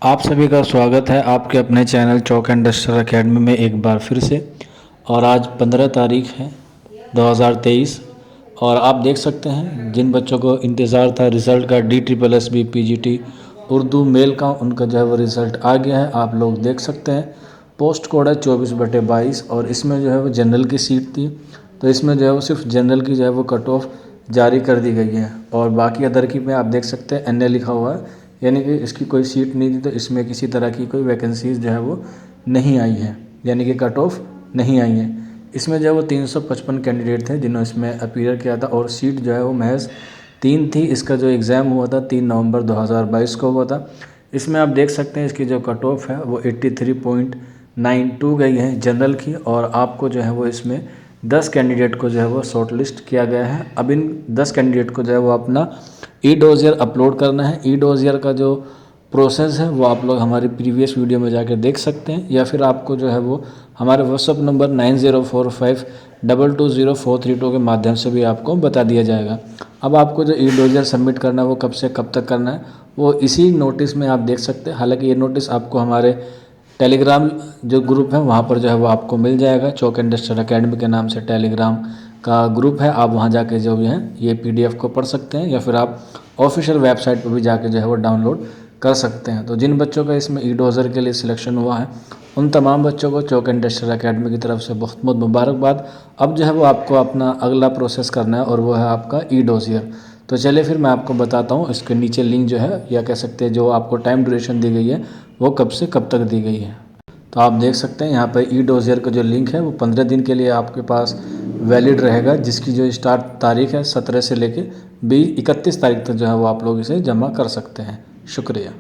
आप सभी का स्वागत है आपके अपने channel chalk and duster academy में एक बार फिर से। और आज 15 तारीख है 2023। और आप देख सकते हैं जिन बच्चों को इंतज़ार था रिज़ल्ट का DSSB PGT उर्दू मेल का, उनका जो है वो रिज़ल्ट आ गया है। आप लोग देख सकते हैं पोस्ट कोड है 24/22 और इसमें जो है वो जनरल की सीट थी, तो इसमें जो है वो सिर्फ जनरल की जो है वो कट ऑफ जारी कर दी गई है। और बाकी अदर की में आप देख सकते हैं NA लिखा हुआ है, यानी कि इसकी कोई सीट नहीं थी, तो इसमें किसी तरह की कोई वैकेंसीज जो है वो नहीं आई है, यानी कि कट ऑफ नहीं आई है। इसमें जो है वो 355 कैंडिडेट थे जिन्होंने इसमें अपीयर किया था और सीट जो है वो महज 3 थी। इसका जो एग्ज़ाम हुआ था 3 नवंबर 2022 को हुआ था। इसमें आप देख सकते हैं इसकी जो कट ऑफ है वो 83.92 गई है जनरल की। और आपको जो है वो इसमें 10 कैंडिडेट को जो है वो शॉर्ट लिस्ट किया गया है। अब इन 10 कैंडिडेट को जो है वो अपना ई-डोज़ियर अपलोड करना है। ई-डोज़ियर का जो प्रोसेस है वो आप लोग हमारी प्रीवियस वीडियो में जाकर देख सकते हैं, या फिर आपको जो है वो हमारे व्हाट्सअप नंबर 9045220432 के माध्यम से भी आपको बता दिया जाएगा। अब आपको जो ई-डोज़ियर सबमिट करना है वो कब से कब तक करना है वो इसी नोटिस में आप देख सकते हैं। हालांकि ये नोटिस आपको हमारे टेलीग्राम जो ग्रुप है वहाँ पर जो है वो आपको मिल जाएगा। चौक एंड डस्टर एकेडमी के नाम से टेलीग्राम का ग्रुप है, आप वहाँ जाके जो भी हैं ये PDF को पढ़ सकते हैं, या फिर आप ऑफिशियल वेबसाइट पर भी जाके जो है वो डाउनलोड कर सकते हैं। तो जिन बच्चों का इसमें ई-डोज़र के लिए सिलेक्शन हुआ है उन तमाम बच्चों को चौक एंड डस्टर एकेडमी की तरफ से बहुत बहुत मुबारकबाद। अब जो है वो आपको अपना अगला प्रोसेस करना है और वो है आपका ई-डोज़ियर। तो चलिए फिर मैं आपको बताता हूँ इसके नीचे लिंक जो है, या कह सकते हैं जो आपको टाइम ड्यूरेशन दी गई है वो कब से कब तक दी गई है। तो आप देख सकते हैं यहाँ पर ई-डोज़ियर का जो लिंक है वो 15 दिन के लिए आपके पास वैलिड रहेगा, जिसकी जो स्टार्ट तारीख है 17 से लेके 31 तारीख तक जो है वो आप लोग इसे जमा कर सकते हैं। शुक्रिया।